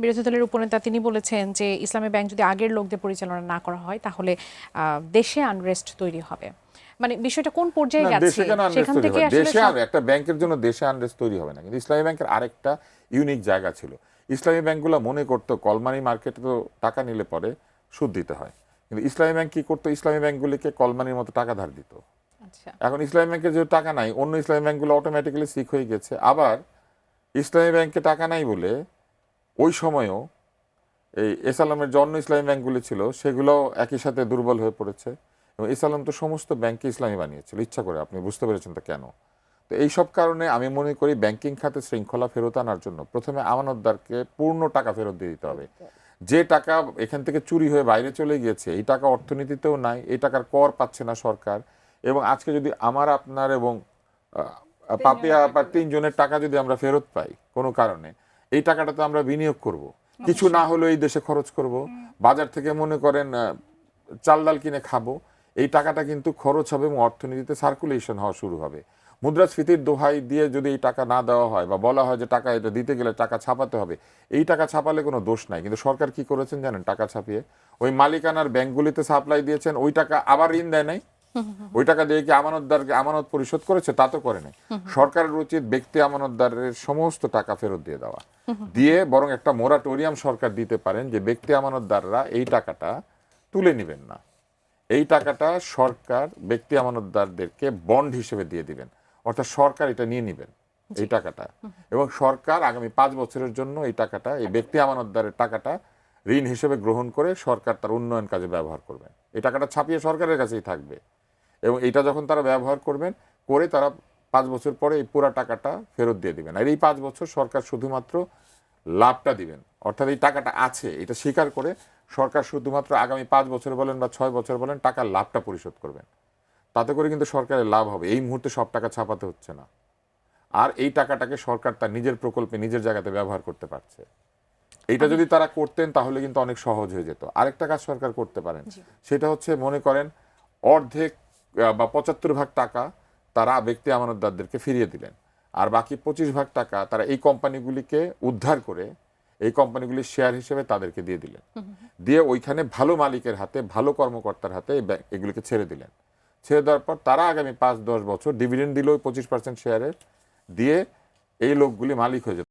বিরোধী দলের উপনেতা তিনি বলেছেন যে ইসলামী ব্যাংক যদি আগের লোকদের পরিচালনা না করা হয় তাহলে দেশে আনরেস্ট তৈরি হবে। মানে বিষয়টা কোন পর্যায়ে গেছে সেখান থেকে আসলে দেশে আর একটা ব্যাংকের জন্য দেশে আনরেস্ট তৈরি হবে না, কিন্তু ইসলামী ব্যাংকের আরেকটা ইউনিক জায়গা ছিল। ইসলামী ব্যাংকগুলো মনে করতো কলমানি মার্কেটে তো টাকা নিলে পরে সুদ দিতে হয়, কিন্তু ইসলামী ব্যাংক কি করতো, ইসলামী ব্যাংকগুলিকে কলমানির মতো টাকা ধার দিত। এখন ইসলামী ব্যাংকের যে টাকা নাই, অন্য ইসলামী ব্যাংকগুলো অটোমেটিক্যালি সিক হয়ে গেছে। আবার ইসলামী ব্যাংকে টাকা নাই বলে ওই সময়ও এই এসালামের যে অন্য ইসলামী ব্যাংকগুলি ছিল সেগুলো একই সাথে দুর্বল হয়ে পড়েছে। এবং এসালাম তো সমস্ত ব্যাংকে ইসলামী বানিয়েছিল ইচ্ছা করে, আপনি বুঝতে পেরেছেন তো কেন। তো এইসব কারণে আমি মনে করি ব্যাংকিং খাতে শৃঙ্খলা ফেরত আনার জন্য প্রথমে আমানতদারকে পূর্ণ টাকা ফেরত দিয়ে দিতে হবে। যে টাকা এখান থেকে চুরি হয়ে বাইরে চলে গিয়েছে, এই টাকা অর্থনীতিতেও নাই, এই টাকার কর পাচ্ছে না সরকার। এবং আজকে যদি আমার আপনার এবং পাপিয়া বা তিনজনের টাকা যদি আমরা ফেরত পাই কোনো কারণে, এই টাকাটা তো আমরা বিনিয়োগ করব, কিছু না হলেও এই দেশে খরচ করব, বাজার থেকে মনে করেন চাল ডাল কিনে খাবো, এই টাকাটা কিন্তু খরচ হবে এবং অর্থনীতিতে সার্কুলেশন হওয়া শুরু হবে। মুদ্রাস্ফীতির দোহাই দিয়ে যদি এই টাকা না দেওয়া হয় বা বলা হয় যে টাকা এটা দিতে গেলে টাকা ছাপাতে হবে, এই টাকা ছাপালে কোনো দোষ নাই, কিন্তু সরকার কি করেছেন জানেন, টাকা ছাপিয়ে ওই মালিকানার ব্যাংকগুলিতে সাপ্লাই দিয়েছেন, ওই টাকা আবার ঋণ দেয় নাই, ওই টাকা দিয়ে কি আমানতদারকে আমানত পরিশোধ করেছে, তা তো করে নাই। সরকারের উচিত ব্যক্তি আমানতদারের সমস্ত টাকা ফেরত দিয়ে দেওয়া, দিয়ে বরং একটা মোরাটোরিয়াম সরকার দিতে পারেন যে ব্যক্তি আমানতদাররা এই টাকাটা তুলে নেবেন না, এই টাকাটা সরকার ব্যক্তি আমানতদারদেরকে বন্ড হিসেবে দিয়ে দিবেন, অর্থাৎ সরকার এটা নিয়ে নেবেন এই টাকাটা, এবং সরকার আগামী 5 বছরের জন্য এই টাকাটা, এই ব্যক্তি আমানতদারের টাকাটা ঋণ হিসেবে গ্রহণ করে সরকার তার উন্নয়ন কাজে ব্যবহার করবেন। এই টাকাটা ছাপিয়ে সরকারের কাছেই থাকবে, এবং এটা যখন তারা ব্যবহার করবেন করে তারা 5 বছর পরে এই পুরো টাকাটা ফেরত দিয়ে দিবেন। আর এই 5 বছর সরকার শুধুমাত্র লাভটা দিবেন, অর্থাৎ এই টাকাটা আছে এটা স্বীকার করে সরকার শুধুমাত্র আগামী 5 বছর বলেন বা 6 বছর বলেন টাকার লাভটা পরিশোধ করবেন। তাতে করে কিন্তু সরকারের লাভ হবে, এই মুহূর্তে সব টাকা ছাপাতে হচ্ছে না, আর এই টাকাটাকে সরকার তার নিজের প্রকল্পে নিজের জায়গাতে ব্যবহার করতে পারছে। এইটা যদি তারা করতেন তাহলে কিন্তু অনেক সহজ হয়ে যেত। আরেকটা কাজ সরকার করতে পারেন, সেটা হচ্ছে মনে করেন অর্ধেক বা 75 ভাগ টাকা তারা ব্যক্তি আমানতদারদেরকে ফিরিয়ে দিলেন, আর বাকি 25 ভাগ টাকা তারা এই কোম্পানিগুলিকে উদ্ধার করে এই কোম্পানিগুলির শেয়ার হিসেবে তাদেরকে দিয়ে দিলেন, দিয়ে ওইখানে ভালো মালিকের হাতে ভালো কর্মকর্তার হাতে এগুলিকে ছেড়ে দিলেন। ছেড়ে দেওয়ার পর তারা আগামী 5-10 বছর ডিভিডেন্ড দিল 25% শেয়ারের, দিয়ে এই লোকগুলি মালিক হয়ে যেত।